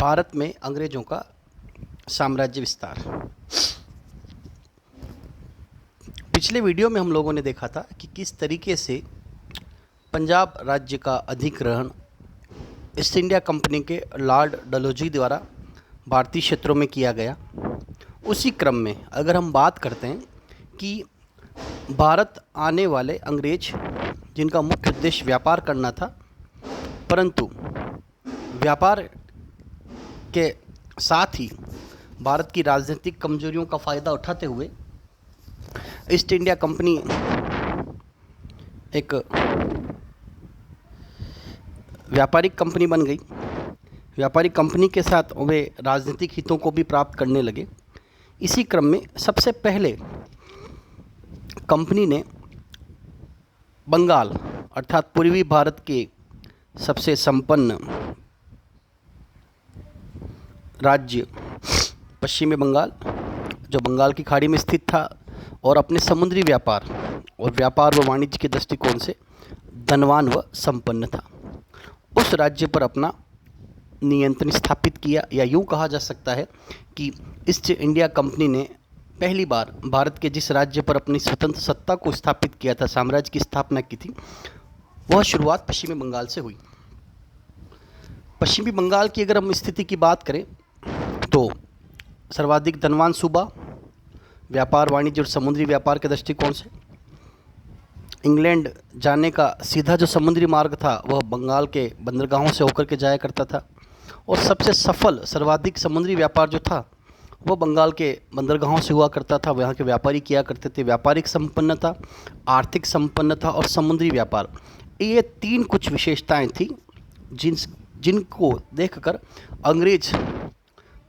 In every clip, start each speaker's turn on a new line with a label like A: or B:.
A: भारत में अंग्रेजों का साम्राज्य विस्तार। पिछले वीडियो में हम लोगों ने देखा था कि किस तरीके से पंजाब राज्य का अधिग्रहण ईस्ट इंडिया कंपनी के लॉर्ड डलहौजी द्वारा भारतीय क्षेत्रों में किया गया। उसी क्रम में अगर हम बात करते हैं कि भारत आने वाले अंग्रेज जिनका मुख्य उद्देश्य व्यापार करना था, परंतु व्यापार के साथ ही भारत की राजनीतिक कमजोरियों का फ़ायदा उठाते हुए ईस्ट इंडिया कंपनी एक व्यापारिक कंपनी बन गई। व्यापारिक कंपनी के साथ वे राजनीतिक हितों को भी प्राप्त करने लगे। इसी क्रम में सबसे पहले कंपनी ने बंगाल अर्थात पूर्वी भारत के सबसे संपन्न राज्य पश्चिमी बंगाल, जो बंगाल की खाड़ी में स्थित था और अपने समुद्री व्यापार व वाणिज्य के दृष्टिकोण से धनवान व संपन्न था, उस राज्य पर अपना नियंत्रण स्थापित किया। या यूँ कहा जा सकता है कि ईस्ट इंडिया कंपनी ने पहली बार भारत के जिस राज्य पर अपनी स्वतंत्र सत्ता को स्थापित किया था, साम्राज्य की स्थापना की थी, वह शुरुआत पश्चिमी बंगाल से हुई। पश्चिमी बंगाल की अगर हम स्थिति की बात करें तो सर्वाधिक धनवान सूबा, व्यापार वाणिज्य और समुद्री व्यापार के दृष्टिकोण से इंग्लैंड जाने का सीधा जो समुद्री मार्ग था वह बंगाल के बंदरगाहों से होकर के जाया करता था, और सबसे सफल सर्वाधिक समुद्री व्यापार जो था वह बंगाल के बंदरगाहों से हुआ करता था। वहाँ के व्यापारी किया करते थे। व्यापारिक संपन्नता, आर्थिक संपन्नता और समुद्री व्यापार, ये तीन कुछ विशेषताएं थी जिनको देखकर अंग्रेज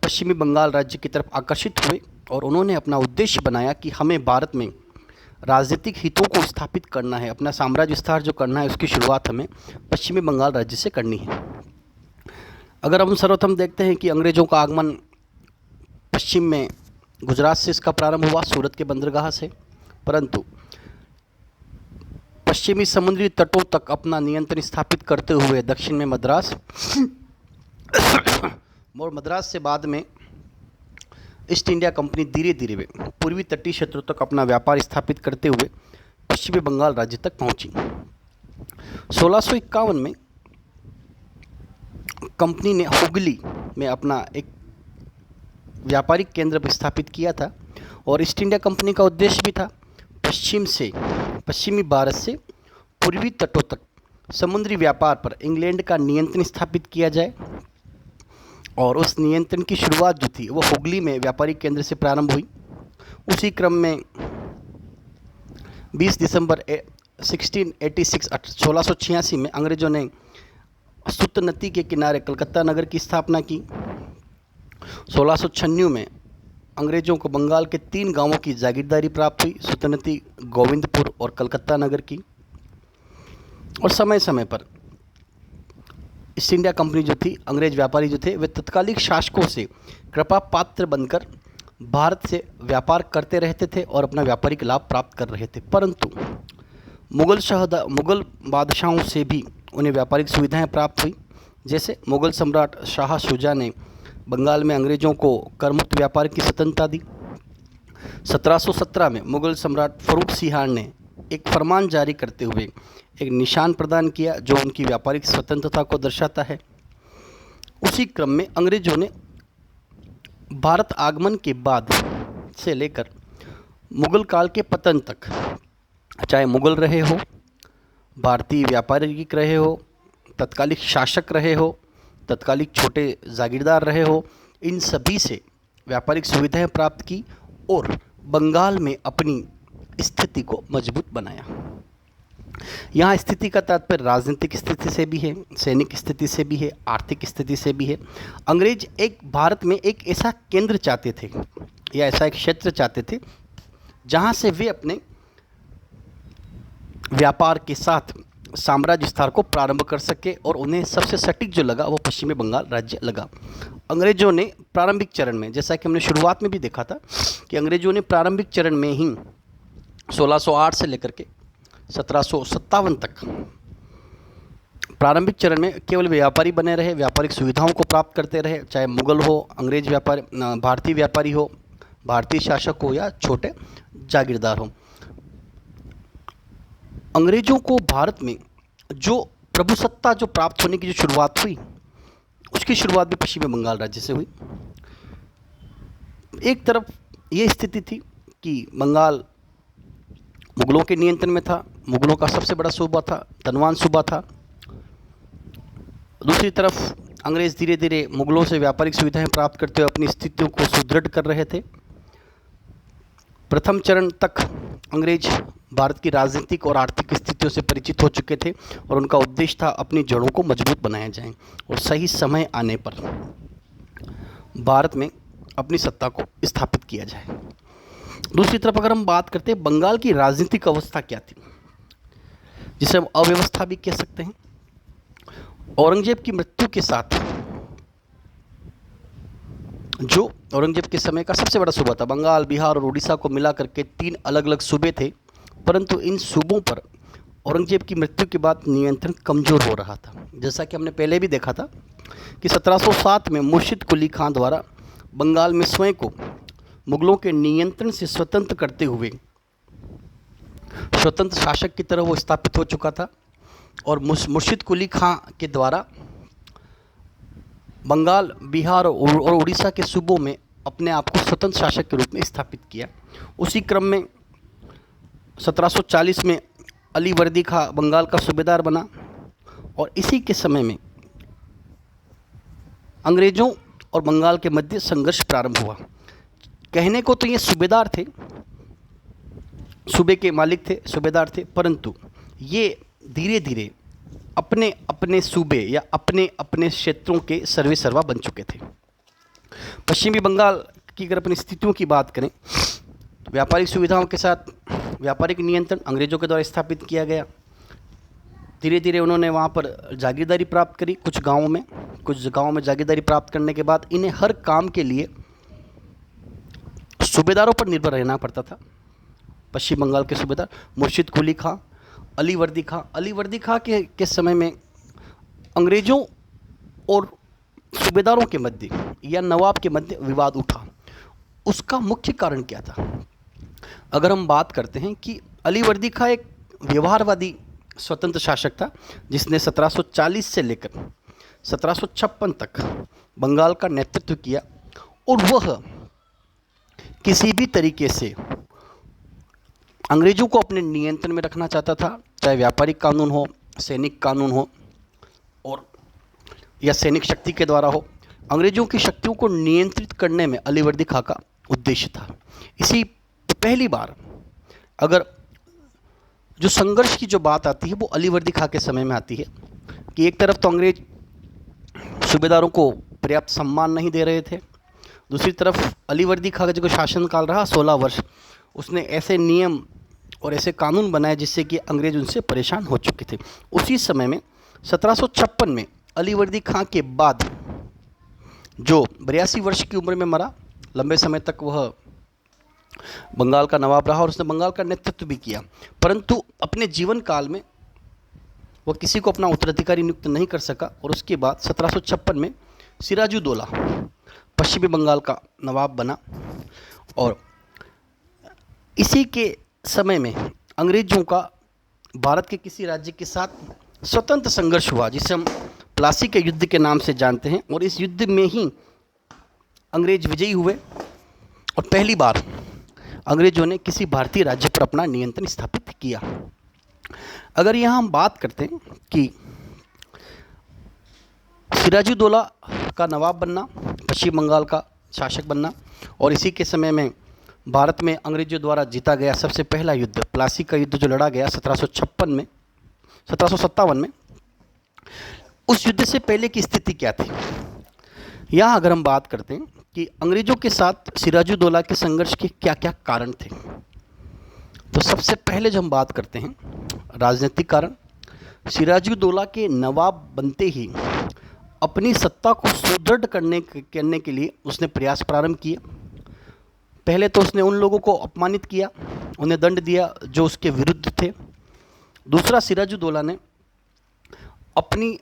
A: पश्चिमी बंगाल राज्य की तरफ आकर्षित हुए और उन्होंने अपना उद्देश्य बनाया कि हमें भारत में राजनीतिक हितों को स्थापित करना है, अपना साम्राज्य विस्तार जो करना है उसकी शुरुआत हमें पश्चिमी बंगाल राज्य से करनी है। अगर हम सर्वप्रथम देखते हैं कि अंग्रेज़ों का आगमन पश्चिम में गुजरात से इसका प्रारंभ हुआ, सूरत के बंदरगाह से, परंतु पश्चिमी समुद्री तटों तक अपना नियंत्रण स्थापित करते हुए दक्षिण में मद्रास और मद्रास से बाद में ईस्ट इंडिया कंपनी धीरे धीरे पूर्वी तटीय क्षेत्रों तक अपना व्यापार स्थापित करते हुए पश्चिमी बंगाल राज्य तक पहुंची। 1651 में कंपनी ने हुगली में अपना एक व्यापारिक केंद्र स्थापित किया था, और ईस्ट इंडिया कंपनी का उद्देश्य भी था पश्चिमी भारत से पूर्वी तटों तक समुद्री व्यापार पर इंग्लैंड का नियंत्रण स्थापित किया जाए। और उस नियंत्रण की शुरुआत जो थी वो हुगली में व्यापारिक केंद्र से प्रारंभ हुई। उसी क्रम में 20 दिसंबर 1686 में अंग्रेज़ों ने सुत नदी के किनारे कलकत्ता नगर की स्थापना की। 1696 में अंग्रेज़ों को बंगाल के 3 गांवों की जागीरदारी प्राप्त हुई, सुतनती, गोविंदपुर और कलकत्ता नगर की। और समय समय पर ईस्ट इंडिया कंपनी जो थी, अंग्रेज व्यापारी जो थे, वे तत्कालिक शासकों से कृपा पात्र बनकर भारत से व्यापार करते रहते थे और अपना व्यापारिक लाभ प्राप्त कर रहे थे। परंतु मुग़ल बादशाहों से भी उन्हें व्यापारिक सुविधाएं प्राप्त हुई। जैसे मुग़ल सम्राट शाह शुजा ने बंगाल में अंग्रेज़ों को करमुक्त व्यापार की स्वतंत्रता दी। 1717 में मुग़ल सम्राट फ़रूख सिहार ने एक फरमान जारी करते हुए एक निशान प्रदान किया जो उनकी व्यापारिक स्वतंत्रता को दर्शाता है। उसी क्रम में अंग्रेज़ों ने भारत आगमन के बाद से लेकर मुग़ल काल के पतन तक, चाहे मुग़ल रहे हो, भारतीय व्यापारिक रहे हो, तत्कालिक शासक रहे हो, तत्कालिक छोटे जागीरदार रहे हो, इन सभी से व्यापारिक सुविधाएं प्राप्त की और बंगाल में अपनी स्थिति को मजबूत बनाया। यहाँ स्थिति का तात्पर्य राजनीतिक स्थिति से भी है, सैनिक स्थिति से भी है, आर्थिक स्थिति से भी है। अंग्रेज भारत में एक ऐसा केंद्र चाहते थे या ऐसा एक क्षेत्र चाहते थे जहाँ से वे अपने व्यापार के साथ साम्राज्य विस्तार को प्रारंभ कर सके, और उन्हें सबसे सटीक जो लगा वो पश्चिमी बंगाल राज्य लगा। अंग्रेज़ों ने प्रारंभिक चरण में, जैसा कि हमने शुरुआत में भी देखा था कि अंग्रेज़ों ने प्रारंभिक चरण में ही 1608 से लेकर के 1757 तक प्रारंभिक चरण में केवल व्यापारी बने रहे, व्यापारिक सुविधाओं को प्राप्त करते रहे, चाहे मुगल हो, अंग्रेज व्यापारी, भारतीय व्यापारी हो, भारतीय शासक हो या छोटे जागीरदार हो। अंग्रेजों को भारत में जो प्रभुसत्ता जो प्राप्त होने की जो शुरुआत हुई, उसकी शुरुआत भी पश्चिमी बंगाल राज्य से हुई। एक तरफ ये स्थिति थी कि बंगाल मुगलों के नियंत्रण में था, मुगलों का सबसे बड़ा सूबा था, धनवान सूबा था। दूसरी तरफ अंग्रेज़ धीरे धीरे मुगलों से व्यापारिक सुविधाएं प्राप्त करते हुए अपनी स्थितियों को सुदृढ़ कर रहे थे। प्रथम चरण तक अंग्रेज भारत की राजनीतिक और आर्थिक स्थितियों से परिचित हो चुके थे और उनका उद्देश्य था अपनी जड़ों को मजबूत बनाया जाए और सही समय आने पर भारत में अपनी सत्ता को स्थापित किया जाए। दूसरी तरफ अगर हम बात करते हैं बंगाल की राजनीतिक अवस्था क्या थी, जिसे हम अव्यवस्था भी कह सकते हैं। औरंगजेब की मृत्यु के साथ, जो औरंगजेब के समय का सबसे बड़ा सूबा था, बंगाल, बिहार और उड़ीसा को मिला करके 3 अलग अलग सूबे थे, परंतु इन सूबों पर औरंगजेब की मृत्यु के बाद नियंत्रण कमज़ोर हो रहा था। जैसा कि हमने पहले भी देखा था कि 1707 में मुर्शिद कुली खां द्वारा बंगाल में स्वयं को मुगलों के नियंत्रण से स्वतंत्र करते हुए स्वतंत्र शासक की तरह वो स्थापित हो चुका था और मुर्शिद कुली खां के द्वारा बंगाल, बिहार और उड़ीसा के सूबों में अपने आप को स्वतंत्र शासक के रूप में स्थापित किया। उसी क्रम में 1740 में अली वर्दी खां बंगाल का सूबेदार बना और इसी के समय में अंग्रेज़ों और बंगाल के मध्य संघर्ष प्रारंभ हुआ। कहने को तो ये सूबेदार थे, सूबे के मालिक थे, सूबेदार थे, परंतु ये धीरे धीरे अपने अपने सूबे या अपने अपने क्षेत्रों के सर्वे सर्वा बन चुके थे। पश्चिमी बंगाल की अगर अपनी स्थितियों की बात करें तो व्यापारिक सुविधाओं के साथ व्यापारिक नियंत्रण अंग्रेज़ों के द्वारा स्थापित किया गया। धीरे धीरे उन्होंने वहाँ पर जागीरदारी प्राप्त करी, कुछ गाँवों में जागीरदारी प्राप्त करने के बाद इन्हें हर काम के लिए सूबेदारों पर निर्भर रहना पड़ता था। पश्चिम बंगाल के सूबेदार मुर्शिद कुली खां, अली वर्दी खां के समय में अंग्रेज़ों और सूबेदारों के मध्य या नवाब के मध्य विवाद उठा। उसका मुख्य कारण क्या था? अगर हम बात करते हैं कि अली वर्दी खां एक व्यवहारवादी स्वतंत्र शासक था जिसने 1740 से लेकर 1756 तक बंगाल का नेतृत्व किया और वह किसी भी तरीके से अंग्रेज़ों को अपने नियंत्रण में रखना चाहता था, चाहे व्यापारिक कानून हो, सैनिक कानून हो और या सैनिक शक्ति के द्वारा हो। अंग्रेज़ों की शक्तियों को नियंत्रित करने में अली वर्दी खां का उद्देश्य था। इसी पहली बार अगर जो संघर्ष की जो बात आती है वो अली वर्दी खां के समय में आती है कि एक तरफ तो अंग्रेज सूबेदारों को पर्याप्त सम्मान नहीं दे रहे थे, दूसरी तरफ अली वर्दी खां का जो शासनकाल रहा 16 वर्ष, उसने ऐसे नियम और ऐसे कानून बनाए जिससे कि अंग्रेज उनसे परेशान हो चुके थे। उसी समय में 1756 में अली वर्दी खां के बाद जो 82 वर्ष की उम्र में मरा, लंबे समय तक वह बंगाल का नवाब रहा और उसने बंगाल का नेतृत्व भी किया, परंतु अपने जीवन काल में वह किसी को अपना उत्तराधिकारी नियुक्त नहीं कर सका और उसके बाद 1756 में सिराजुद्दौला पश्चिमी बंगाल का नवाब बना और इसी के समय में अंग्रेज़ों का भारत के किसी राज्य के साथ स्वतंत्र संघर्ष हुआ जिसे हम प्लासी के युद्ध के नाम से जानते हैं और इस युद्ध में ही अंग्रेज विजयी हुए और पहली बार अंग्रेज़ों ने किसी भारतीय राज्य पर अपना नियंत्रण स्थापित किया। अगर यहाँ हम बात करते हैं कि सिराजुद्दौला का नवाब बनना, पश्चिम बंगाल का शासक बनना और इसी के समय में भारत में अंग्रेजों द्वारा जीता गया सबसे पहला युद्ध प्लासी का युद्ध जो लड़ा गया 1757 में, उस युद्ध से पहले की स्थिति क्या थी? यहाँ अगर हम बात करते हैं कि अंग्रेज़ों के साथ सिराजुद्दौला के संघर्ष के क्या क्या कारण थे, तो सबसे पहले जो हम बात करते हैं राजनीतिक कारण, सिराजुद्दौला के नवाब बनते ही अपनी सत्ता को सुदृढ़ करने के लिए उसने प्रयास प्रारंभ किए। पहले तो उसने उन लोगों को अपमानित किया, उन्हें दंड दिया जो उसके विरुद्ध थे। दूसरा, सिराजुद्दौला ने अपनी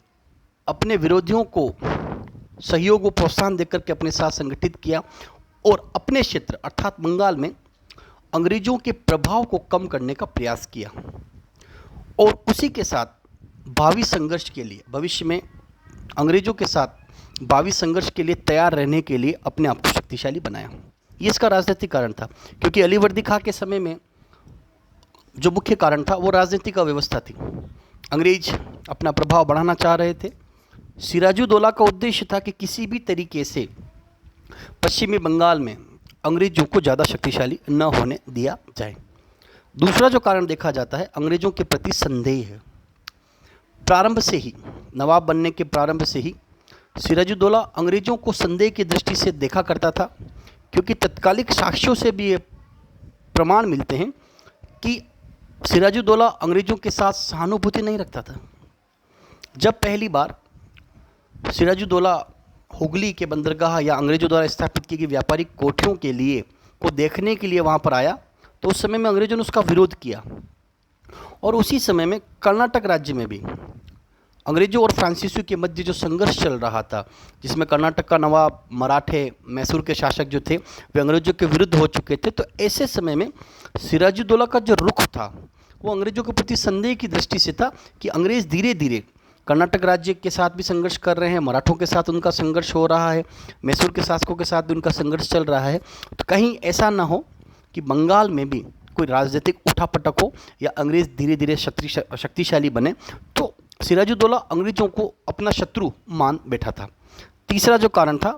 A: अपने विरोधियों को सहयोग व प्रोत्साहन देकर के अपने साथ संगठित किया और अपने क्षेत्र अर्थात बंगाल में अंग्रेजों के प्रभाव को कम करने का प्रयास किया और उसी के साथ भावी संघर्ष के लिए, भविष्य में अंग्रेजों के साथ भावी संघर्ष के लिए तैयार रहने के लिए अपने आप को शक्तिशाली बनाया। ये इसका राजनीतिक कारण था, क्योंकि अलीवर्दी खां के समय में जो मुख्य कारण था वो राजनीतिक अव्यवस्था थी। अंग्रेज अपना प्रभाव बढ़ाना चाह रहे थे। सिराजुद्दौला का उद्देश्य था कि किसी भी तरीके से पश्चिमी बंगाल में अंग्रेजों को ज़्यादा शक्तिशाली न होने दिया जाए। दूसरा जो कारण देखा जाता है, अंग्रेजों के प्रति संदेह है। प्रारंभ से ही, नवाब बनने के प्रारंभ से ही सिराजुद्दौला अंग्रेजों को संदेह की दृष्टि से देखा करता था, क्योंकि तत्कालिक साक्ष्यों से भी ये प्रमाण मिलते हैं कि सिराजुद्दौला अंग्रेजों के साथ सहानुभूति नहीं रखता था। जब पहली बार सिराजुद्दौला हुगली के बंदरगाह या अंग्रेजों द्वारा स्थापित की गई व्यापारिक कोठियों के लिए को देखने के लिए वहाँ पर आया, तो उस समय में अंग्रेजों ने उसका विरोध किया। और उसी समय में कर्नाटक राज्य में भी अंग्रेजों और फ्रांसीसियों के मध्य जो संघर्ष चल रहा था, जिसमें कर्नाटक का नवाब, मराठे, मैसूर के शासक जो थे वे अंग्रेजों के विरुद्ध हो चुके थे, तो ऐसे समय में सिराजुद्दौला का जो रुख था वो अंग्रेजों के प्रति संदेह की दृष्टि से था कि अंग्रेज धीरे धीरे कर्नाटक राज्य के साथ भी संघर्ष कर रहे हैं, मराठों के साथ उनका संघर्ष हो रहा है, मैसूर के शासकों के साथ भी उनका संघर्ष चल रहा है, तो कहीं ऐसा ना हो कि बंगाल में भी कोई राजनीतिक उठापटक हो या अंग्रेज धीरे धीरे शक्तिशाली बने। तो सिराजुद्दौला अंग्रेजों को अपना शत्रु मान बैठा था। तीसरा जो कारण था,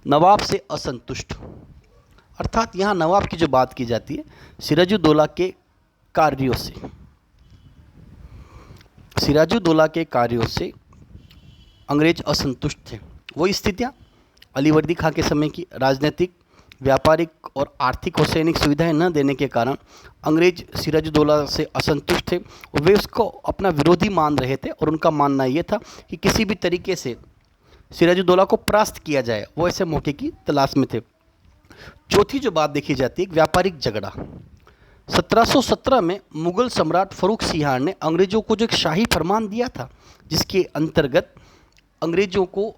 A: नवाब से असंतुष्ट, अर्थात यहाँ नवाब की जो बात की जाती है, सिराजुद्दौला के कार्यों से, सिराजुद्दौला के कार्यों से अंग्रेज असंतुष्ट थे। वही स्थितियाँ अलीवर्दी खां के समय की, राजनीतिक, व्यापारिक और आर्थिक और सैनिक सुविधाएं न देने के कारण अंग्रेज सिराजुद्दौला से असंतुष्ट थे और वे उसको अपना विरोधी मान रहे थे और उनका मानना ये था कि किसी भी तरीके से सिराजुद्दौला को परास्त किया जाए, वो ऐसे मौके की तलाश में थे। चौथी जो बात देखी जाती है, व्यापारिक झगड़ा। 1717 में मुगल सम्राट फर्रुख सिंह ने अंग्रेजों को जो एक शाही फरमान दिया था, जिसके अंतर्गत अंग्रेजों को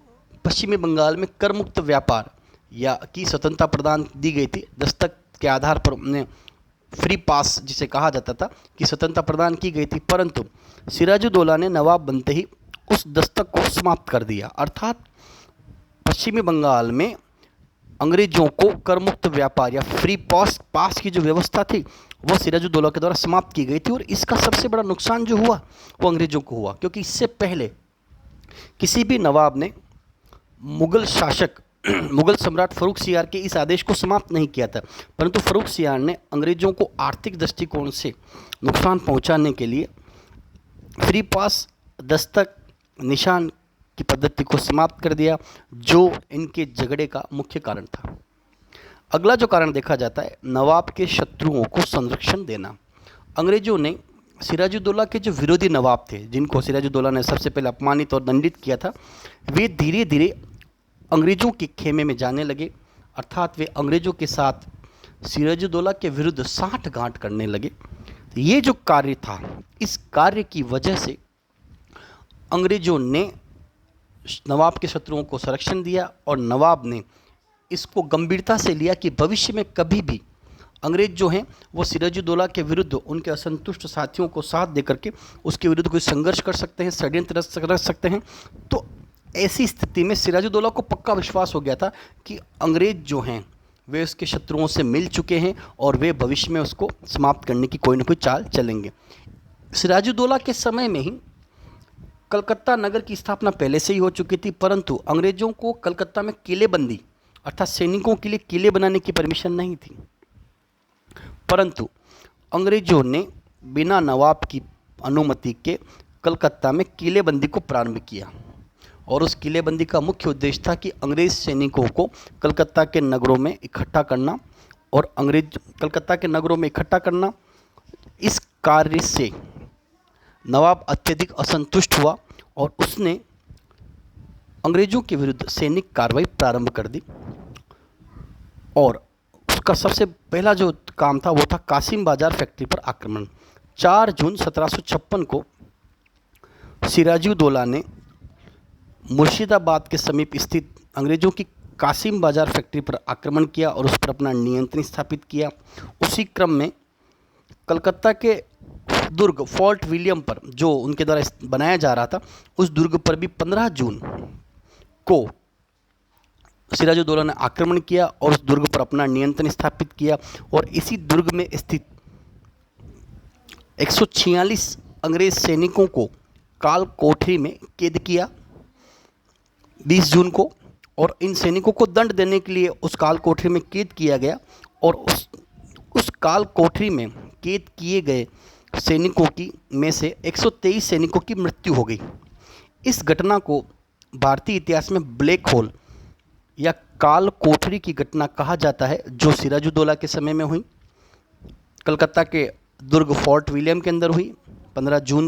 A: पश्चिमी बंगाल में कर मुक्त व्यापार या की स्वतंत्रता प्रदान दी गई थी। दस्तक के आधार पर उन्हें फ्री पास जिसे कहा जाता था कि स्वतंत्रता प्रदान की गई थी, परंतु सिराजुद्दौला ने नवाब बनते ही उस दस्तक को समाप्त कर दिया। अर्थात पश्चिमी बंगाल में अंग्रेजों को कर मुक्त व्यापार या फ्री पास की जो व्यवस्था थी वो सिराजुद्दौला के द्वारा समाप्त की गई थी। और इसका सबसे बड़ा नुकसान जो हुआ वो अंग्रेजों को हुआ, क्योंकि इससे पहले किसी भी नवाब ने मुगल शासक मुगल सम्राट फर्रुख सिंह के इस आदेश को समाप्त नहीं किया था, परंतु फर्रुख सिंह ने अंग्रेजों को आर्थिक दृष्टिकोण से नुकसान पहुंचाने के लिए फ्री पास, दस्तक, निशान की पद्धति को समाप्त कर दिया, जो इनके झगड़े का मुख्य कारण था। अगला जो कारण देखा जाता है, नवाब के शत्रुओं को संरक्षण देना। अंग्रेजों ने सिराजुद्दौला के जो विरोधी नवाब थे, जिनको सिराजुद्दौला ने सबसे पहले अपमानित और दंडित किया था, वे धीरे धीरे अंग्रेजों के खेमे में जाने लगे। अर्थात वे अंग्रेजों के साथ सिराजुद्दौला के विरुद्ध साठगांठ करने लगे। ये जो कार्य था, इस कार्य की वजह से अंग्रेजों ने नवाब के शत्रुओं को संरक्षण दिया और नवाब ने इसको गंभीरता से लिया कि भविष्य में कभी भी अंग्रेज जो हैं वो सिराजुद्दौला के विरुद्ध उनके असंतुष्ट साथियों को साथ देकर के उसके विरुद्ध कोई संघर्ष कर सकते हैं, षड्यंत्र रच सकते हैं। तो ऐसी स्थिति में सिराजुद्दौला को पक्का विश्वास हो गया था कि अंग्रेज जो हैं वे उसके शत्रुओं से मिल चुके हैं और वे भविष्य में उसको समाप्त करने की कोई ना कोई चाल चलेंगे। सिराजुद्दौला के समय में ही कलकत्ता नगर की स्थापना पहले से ही हो चुकी थी, परंतु अंग्रेजों को कलकत्ता में किलेबंदी अर्थात सैनिकों के लिए किले बनाने की परमिशन नहीं थी। परंतु अंग्रेजों ने बिना नवाब की अनुमति के कलकत्ता में किलेबंदी को प्रारंभ किया और उस किलेबंदी का मुख्य उद्देश्य था कि अंग्रेज सैनिकों को कलकत्ता के नगरों में इकट्ठा करना और कलकत्ता के नगरों में इकट्ठा करना। इस कार्य से नवाब अत्यधिक असंतुष्ट हुआ और उसने अंग्रेजों के विरुद्ध सैनिक कार्रवाई प्रारंभ कर दी। और उसका सबसे पहला जो काम था वो था कासिम बाजार फैक्ट्री पर आक्रमण। 4 जून 1756 को सिराजुद्दौला ने मुर्शिदाबाद के समीप स्थित अंग्रेज़ों की कासिम बाजार फैक्ट्री पर आक्रमण किया और उस पर अपना नियंत्रण स्थापित किया। उसी क्रम में कलकत्ता के दुर्ग फोर्ट विलियम पर, जो उनके द्वारा बनाया जा रहा था, उस दुर्ग पर भी 15 जून को सिराजुद्दौला ने आक्रमण किया और उस दुर्ग पर अपना नियंत्रण स्थापित किया और इसी दुर्ग में स्थित 146 अंग्रेज सैनिकों को काल कोठरी में कैद किया 20 जून को। और इन सैनिकों को दंड देने के लिए उस काल कोठरी में कैद किया गया और उस काल कोठरी में कैद किए गए सैनिकों की में से 123 सैनिकों की मृत्यु हो गई। इस घटना को भारतीय इतिहास में ब्लैक होल या काल कोठरी की घटना कहा जाता है, जो सिराजुद्दौला के समय में हुई, कलकत्ता के दुर्ग फोर्ट विलियम के अंदर हुई। 15 जून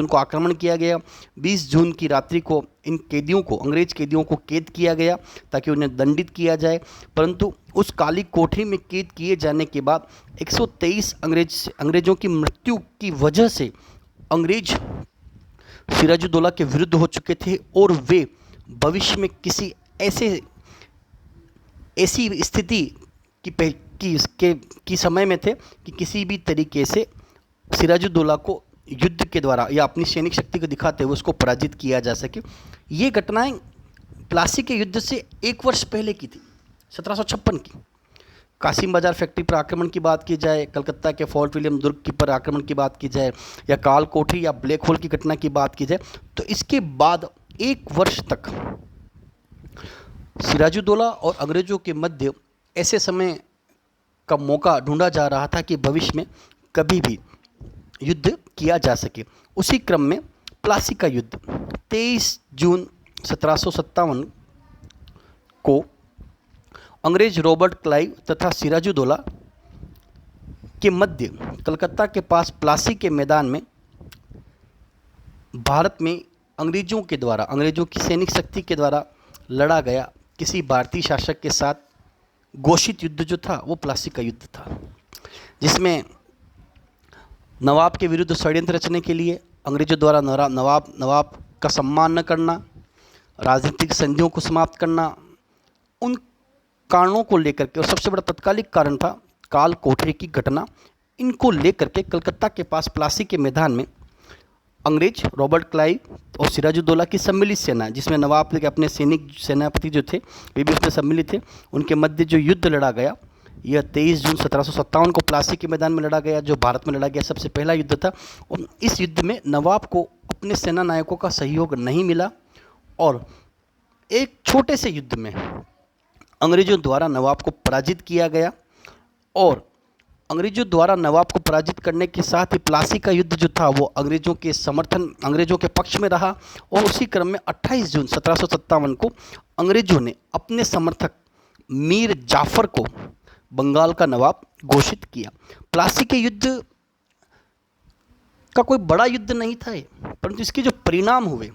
A: को आक्रमण किया गया। 20 जून की रात्रि को इन कैदियों को, अंग्रेज कैदियों को कैद किया गया ताकि उन्हें दंडित किया जाए। परंतु उस काली कोठरी में कैद किए जाने के बाद 123 अंग्रेजों की मृत्यु की वजह से अंग्रेज सिराजुद्दौला के विरुद्ध हो चुके थे और वे भविष्य में किसी ऐसी स्थिति की समय में थे कि किसी भी तरीके से सिराजुद्दौला को युद्ध के द्वारा या अपनी सैनिक शक्ति को दिखाते हुए उसको पराजित किया जा सके। ये घटनाएं प्लासी के युद्ध से 1 वर्ष पहले की थी, 1756 की। कासिम बाजार फैक्ट्री पर आक्रमण की बात की जाए, कलकत्ता के फोर्ट विलियम दुर्ग की पर आक्रमण की बात की जाए, या काल कोठरी या ब्लैक होल की घटना की बात की जाए, तो इसके बाद 1 वर्ष तक सिराजुद्दौला और अंग्रेज़ों के मध्य ऐसे समय का मौका ढूंढा जा रहा था कि भविष्य में कभी भी युद्ध किया जा सके। उसी क्रम में प्लासी का युद्ध 23 जून 1757 को अंग्रेज रॉबर्ट क्लाइव तथा सिराजुद्दौला के मध्य कलकत्ता के पास प्लासी के मैदान में भारत में अंग्रेज़ों की सैनिक शक्ति के द्वारा लड़ा गया किसी भारतीय शासक के साथ घोषित युद्ध जो था वो प्लासी का युद्ध था, जिसमें नवाब के विरुद्ध षड्यंत्र रचने के लिए अंग्रेजों द्वारा नवाब का सम्मान न करना, राजनीतिक संधियों को समाप्त करना, उन कारणों को लेकर के, और सबसे बड़ा तत्कालिक कारण था काल कोठरी की घटना। इनको लेकर के कलकत्ता के पास प्लासी के मैदान में अंग्रेज रॉबर्ट क्लाइव और सिराजुद्दौला की सम्मिलित सेना, जिसमें नवाब के अपने सैनिक सेनापति जो थे वे भी उसमें सम्मिलित थे, उनके मध्य जो युद्ध लड़ा गया, यह 23 जून 1757 को प्लासी के मैदान में लड़ा गया, जो भारत में लड़ा गया सबसे पहला युद्ध था। और इस युद्ध में नवाब को अपने सेना नायकों का सहयोग नहीं मिला और एक छोटे से युद्ध में अंग्रेजों द्वारा नवाब को पराजित किया गया। और अंग्रेजों द्वारा नवाब को पराजित करने के साथ ही प्लासी का युद्ध जो था वो अंग्रेजों के पक्ष में रहा। और उसी क्रम में 28 जून 1757 को अंग्रेजों ने अपने समर्थक मीर जाफर को बंगाल का नवाब घोषित किया। प्लासी के युद्ध का कोई बड़ा युद्ध नहीं था, परंतु इसके जो परिणाम हुए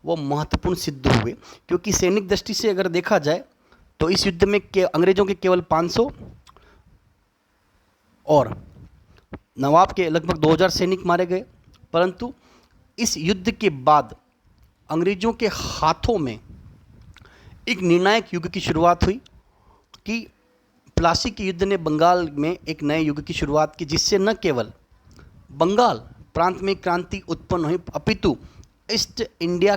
A: वो महत्वपूर्ण सिद्ध हुए, क्योंकि सैनिक दृष्टि से अगर देखा जाए तो इस युद्ध में अंग्रेजों के केवल 500 और नवाब के लगभग 2000 सैनिक मारे गए। परंतु इस युद्ध के बाद अंग्रेजों के हाथों में एक निर्णायक युग की शुरुआत हुई कि प्लासी के युद्ध ने बंगाल में एक नए युग की शुरुआत की, जिससे न केवल बंगाल प्रांत में क्रांति उत्पन्न हुई अपितु ईस्ट इंडिया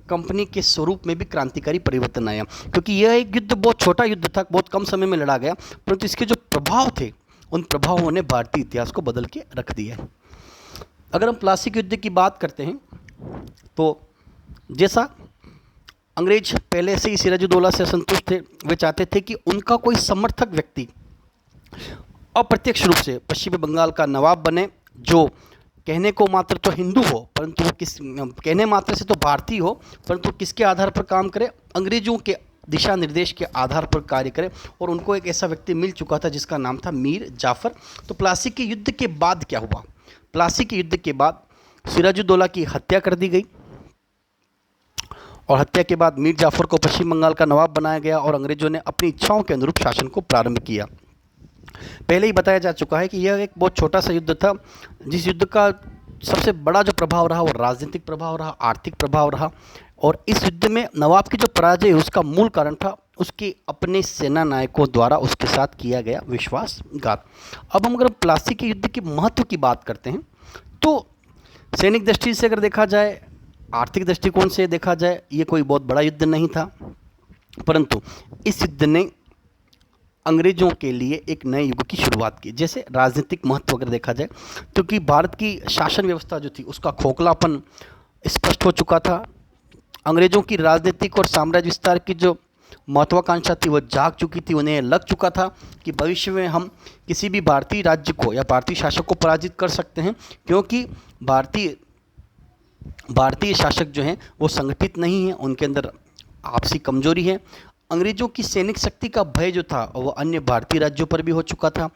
A: कंपनी के स्वरूप में भी क्रांतिकारी परिवर्तन आया। क्योंकि यह एक युद्ध बहुत छोटा युद्ध था, बहुत कम समय में लड़ा गया, परंतु इसके जो प्रभाव थे उन प्रभावों ने भारतीय इतिहास को बदल के रख दिया है। अगर हम प्लासी के युद्ध की बात करते हैं तो जैसा अंग्रेज पहले से ही सिराजुद्दौला से असंतुष्ट थे, वे चाहते थे कि उनका कोई समर्थक व्यक्ति अप्रत्यक्ष रूप से पश्चिमी बंगाल का नवाब बने, जो कहने को मात्र तो हिंदू हो परंतु वो कहने मात्र से तो भारतीय हो, परंतु किसके आधार पर काम करे, अंग्रेजों के दिशा निर्देश के आधार पर कार्य करे। और उनको एक ऐसा व्यक्ति मिल चुका था जिसका नाम था मीर जाफर। तो प्लासी के युद्ध के बाद क्या हुआ? प्लासी के युद्ध के बाद सिराजुद्दौला की हत्या कर दी गई और हत्या के बाद मीर जाफर को पश्चिम बंगाल का नवाब बनाया गया और अंग्रेजों ने अपनी इच्छाओं के अनुरूप शासन को प्रारंभ किया। पहले ही बताया जा चुका है कि यह एक बहुत छोटा सा युद्ध था, जिस युद्ध का सबसे बड़ा जो प्रभाव रहा वो राजनीतिक प्रभाव रहा, आर्थिक प्रभाव रहा। और इस युद्ध में नवाब की जो पराजय उसका मूल कारण था उसके अपने सेना नायकों द्वारा उसके साथ किया गया विश्वासघात। अब हम अगर प्लासी के युद्ध के महत्व की बात करते हैं तो सैनिक दृष्टि से अगर देखा जाए, आर्थिक दृष्टिकोण से देखा जाए, ये कोई बहुत बड़ा युद्ध नहीं था, परंतु इस युद्ध ने अंग्रेजों के लिए एक नए युग की शुरुआत की। जैसे राजनीतिक महत्व अगर देखा जाए तो कि भारत की शासन व्यवस्था जो थी उसका खोखलापन स्पष्ट हो चुका था। अंग्रेजों की राजनीतिक और साम्राज्य विस्तार की जो महत्वाकांक्षा थी वो जाग चुकी थी। उन्हें लग चुका था कि भविष्य में हम किसी भी भारतीय राज्य को या भारतीय शासक को पराजित कर सकते हैं, क्योंकि भारतीय शासक जो हैं वो संगठित नहीं हैं, उनके अंदर आपसी कमजोरी है। अंग्रेजों की सैनिक शक्ति का भय जो था वो अन्य भारतीय राज्यों पर भी हो चुका था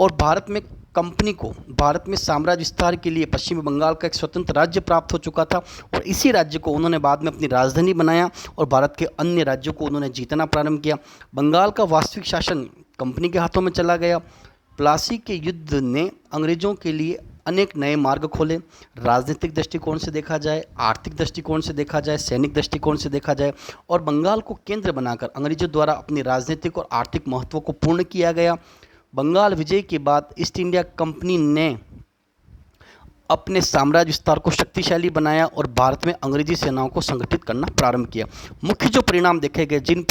A: और भारत में कंपनी को भारत में साम्राज्य विस्तार के लिए पश्चिमी बंगाल का एक स्वतंत्र राज्य प्राप्त हो चुका था और इसी राज्य को उन्होंने बाद में अपनी राजधानी बनाया और भारत के अन्य राज्यों को उन्होंने जीतना प्रारंभ किया। बंगाल का वास्तविक शासन कंपनी के हाथों में चला गया। प्लासी के युद्ध ने अंग्रेजों के लिए अनेक नए मार्ग खोले। राजनीतिक दृष्टिकोण से देखा जाए, आर्थिक दृष्टिकोण से देखा जाए, सैनिक दृष्टिकोण से देखा जाए, और बंगाल को केंद्र बनाकर अंग्रेजों द्वारा अपनी राजनीतिक और आर्थिक महत्व को पूर्ण किया गया। बंगाल विजय के बाद ईस्ट इंडिया कंपनी ने अपने साम्राज्य विस्तार को शक्तिशाली बनाया और भारत में अंग्रेजी सेनाओं को संगठित करना प्रारंभ किया। मुख्य जो परिणाम देखे गए, जिन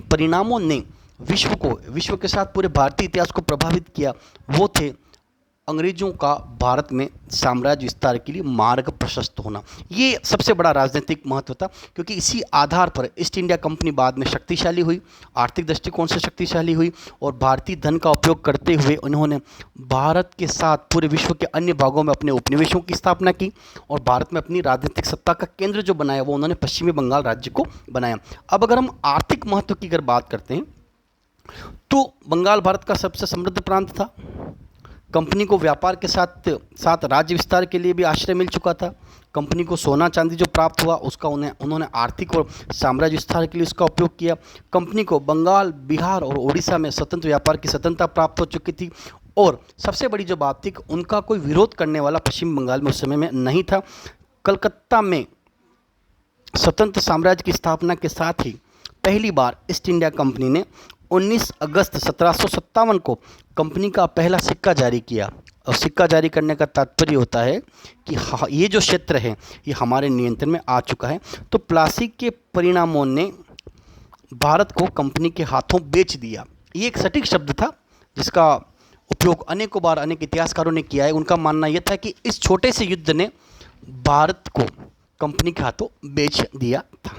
A: परिणामों ने विश्व के साथ पूरे भारतीय इतिहास को प्रभावित किया, वो थे अंग्रेजों का भारत में साम्राज्य विस्तार के लिए मार्ग प्रशस्त होना। ये सबसे बड़ा राजनीतिक महत्व था, क्योंकि इसी आधार पर ईस्ट इंडिया कंपनी बाद में शक्तिशाली हुई, आर्थिक दृष्टिकोण से शक्तिशाली हुई और भारतीय धन का उपयोग करते हुए उन्होंने भारत के साथ पूरे विश्व के अन्य भागों में अपने उपनिवेशों की स्थापना की और भारत में अपनी राजनीतिक सत्ता का केंद्र जो बनाया वो उन्होंने पश्चिमी बंगाल राज्य को बनाया। अब अगर हम आर्थिक महत्व की अगर बात करते हैं तो बंगाल भारत का सबसे समृद्ध प्रांत था। कंपनी को व्यापार के साथ साथ राज्य विस्तार के लिए भी आश्रय मिल चुका था। कंपनी को सोना चांदी जो प्राप्त हुआ उसका उन्होंने आर्थिक और साम्राज्य विस्तार के लिए उसका उपयोग किया। कंपनी को बंगाल, बिहार और उड़ीसा में स्वतंत्र व्यापार की स्वतंत्रता प्राप्त हो चुकी थी और सबसे बड़ी जो बात थी कि उनका कोई विरोध करने वाला पश्चिम बंगाल में उस समय में नहीं था। कलकत्ता में स्वतंत्र साम्राज्य की स्थापना के साथ ही पहली बार ईस्ट इंडिया कंपनी ने 19 अगस्त 1757 को कंपनी का पहला सिक्का जारी किया और सिक्का जारी करने का तात्पर्य होता है कि ये जो क्षेत्र है ये हमारे नियंत्रण में आ चुका है। तो प्लासी के परिणामों ने भारत को कंपनी के हाथों बेच दिया। ये एक सटीक शब्द था जिसका उपयोग अनेकों बार अनेक इतिहासकारों ने किया है। उनका मानना यह था कि इस छोटे से युद्ध ने भारत को कंपनी के हाथों बेच दिया था।